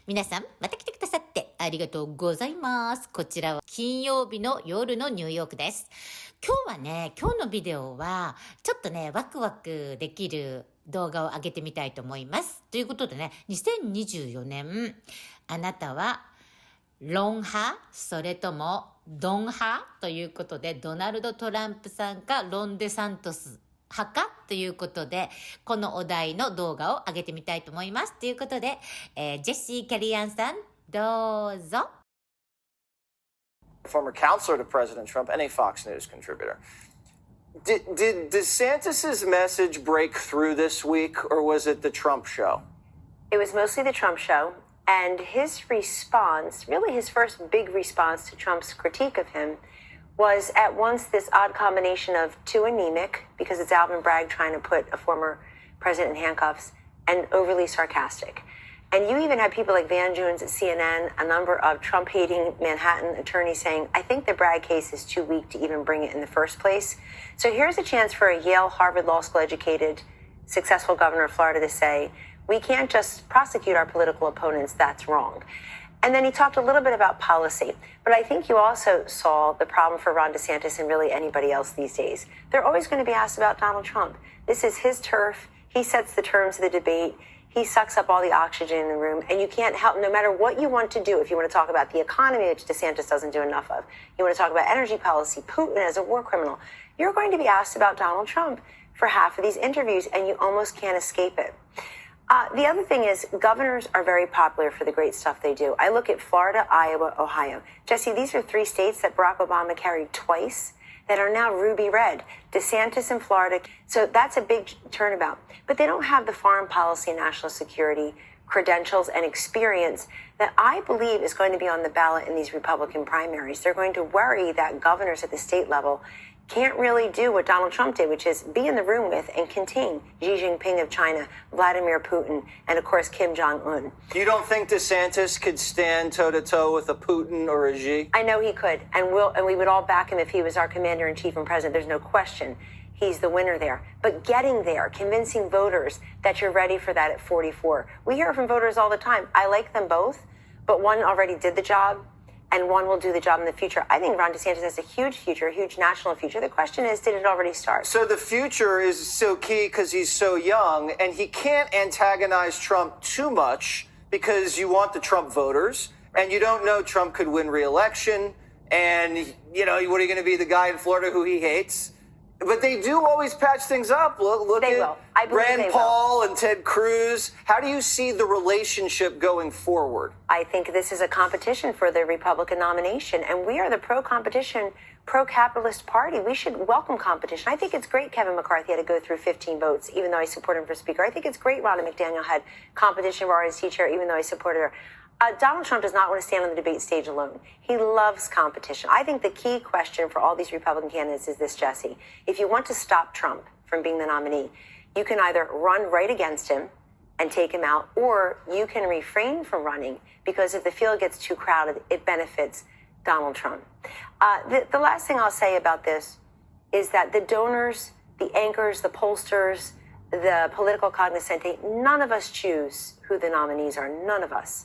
皆さん、また来てくださってありがとうございます。こちらは金曜日の夜のニューヨークです。今日はね、今日のビデオは、ちょっとね、ワクワクできる動画を上げてみたいと思います。ということでね、2024年、あなたはロン派それともドン派ということで、ドナルド・トランプさんかロン・デサントス派かということで、このお題の動画を上げてみたいと思います。ということで、ジェシー・キャリアンさん、どうぞ。Former counselor to President Trump and a Fox News contributor. Did DeSantis's message break through this week, or was it the Trump show? It was mostly the Trump show, and his response, really his first big response to Trump's critique of him, was at once this odd combination of too anemic, because it's Alvin Bragg trying to put a former president in handcuffs, and overly sarcastic. And you even had people like Van Jones at CNN, a number of Trump-hating Manhattan attorneys saying, I think the Bragg case is too weak to even bring it in the first place. So here's a chance for a Yale, Harvard Law School educated, successful governor of Florida to say, we can't just prosecute our political opponents, that's wrong. And then he talked a little bit about policy. But I think you also saw the problem for Ron DeSantis and really anybody else these days. They're always going to be asked about Donald Trump. This is his turf. He sets the terms of the debate. He sucks up all the oxygen in the room, and you can't help, no matter what you want to do, if you want to talk about the economy, which DeSantis doesn't do enough of, you want to talk about energy policy, Putin as a war criminal, you're going to be asked about Donald Trump for half of these interviews, and you almost can't escape it. The other thing is governors are very popular for the great stuff they do. I look at Florida, Iowa, Ohio. Jesse, these are three states that Barack Obama carried twice that are now ruby red. DeSantis in Florida. So that's a big turnabout. But they don't have the foreign policy and national security credentials and experience that I believe is going to be on the ballot in these Republican primaries. They're going to worry that governors at the state level can't really do what Donald Trump did, which is be in the room with and contain Xi Jinping of China, Vladimir Putin, and of course Kim Jong-un. You don't think DeSantis could stand toe-to-toe with a Putin or a Xi? I know he could, and we would all back him if he was our commander-in-chief and president. There's no question. He's the winner there. But getting there, convincing voters that you're ready for that at 44. We hear from voters all the time. I like them both, but one already did the job, and one will do the job in the future. I think Ron DeSantis has a huge future, a huge national future. The question is, did it already start? So the future is so key because he's so young, and he can't antagonize Trump too much because you want the Trump voters, and you don't know Trump could win re-election, and, you know, what are you going to be, the guy in Florida who he hates? But they do always patch things up. Look They at will. I believe Rand they Paul and Ted Cruz. How do you see the relationship going forward? I think this is a competition for the Republican nomination, and we are the pro-competition, pro-capitalist party. We should welcome competition. I think it's great Kevin McCarthy had to go through 15 votes, even though I support him for Speaker. I think it's great Ronna McDaniel had competition for RNC chair, even though I supported her. Donald Trump does not want to stand on the debate stage alone. He loves competition. I think the key question for all these Republican candidates is this, Jesse. If you want to stop Trump from being the nominee, you can either run right against him and take him out, or you can refrain from running because if the field gets too crowded, it benefits Donald Trump. The last thing I'll say about this is that the donors, the anchors, the pollsters, the political cognoscenti, none of us choose who the nominees are. None of us.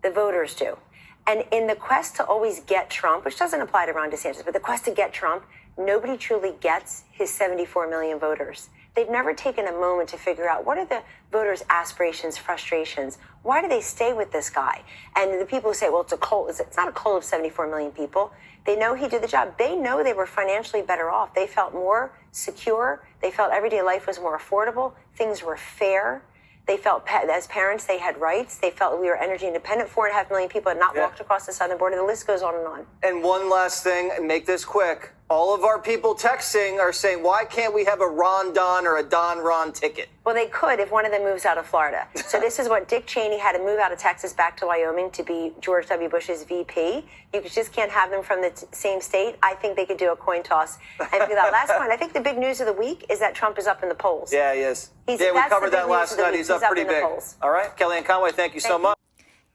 The voters do. And in the quest to always get Trump, which doesn't apply to Ron DeSantis, but the quest to get Trump, nobody truly gets his 74 million voters. They've never taken a moment to figure out what are the voters' aspirations, frustrations. Why do they stay with this guy? And the people who say, well, it's a cult. It's not a cult of 74 million people. They know he did the job. They know they were financially better off. They felt more secure. They felt everyday life was more affordable. Things were fair. They felt as parents, they had rights. They felt we were energy independent. 4.5 million people had not walked across the southern border. The list goes on and on. And one last thing, and make this quick. All of our people texting are saying, why can't we have a Ron Don or a Don Ron ticket? Well, they could if one of them moves out of Florida. So this is what Dick Cheney had to move out of Texas back to Wyoming to be George W. Bush's VP. You just can't have them from the same state. I think they could do a coin toss. And for that last point, I think the big news of the week is that Trump is up in the polls. Yeah, he is. We covered that last night. He's up pretty big. All right, Kellyanne Conway, thank you so much.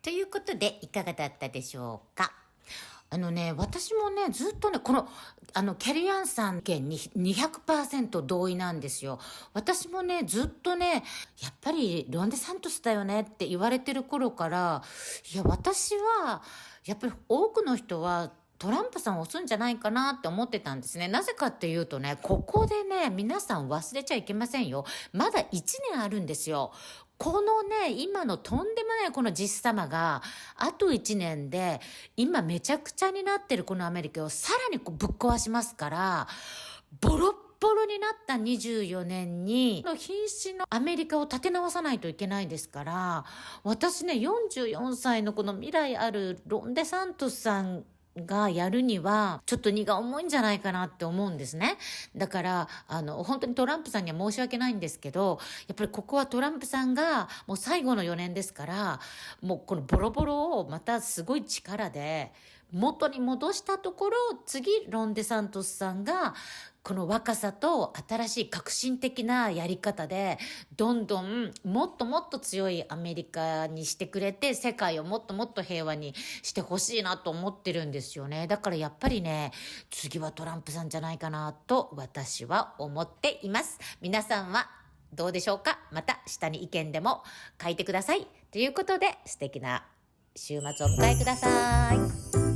ということで、いかがだったでしょうか。私もね、ずっとね、キャリーアンさん件に200% 同意なんですよ。私もね、ずっとね、やっぱりロンデサントスだよねって言われてる頃から、いや、私は、やっぱり多くの人は、トランプさんを押すんじゃないかなって思ってたんですね。なぜかっていうとね、ここでね、皆さん忘れちゃいけませんよ。まだ1年あるんですよ。このね、今のとんでもないこの実様が、あと1年で、今めちゃくちゃになってるこのアメリカをさらにぶっ壊しますから、ボロッボロになった24年に、瀕死のアメリカを立て直さないといけないですから、私ね、44歳のこの未来あるロンデサントスさんがやるにはちょっと荷が重いんじゃないかなって思うんですね。だから本当にトランプさんには申し訳ないんですけど、やっぱりここはトランプさんがもう最後の4年ですから、もうこのボロボロをまたすごい力で元に戻したところ、次ロンデサントスさんがこの若さと新しい革新的なやり方でどんどんもっともっと強いアメリカにしてくれて、世界をもっともっと平和にしてほしいなと思ってるんですよね。だからやっぱりね、次はトランプさんじゃないかなと私は思っています。皆さんはどうでしょうか。また下に意見でも書いてください。ということで、素敵な週末をお迎えください。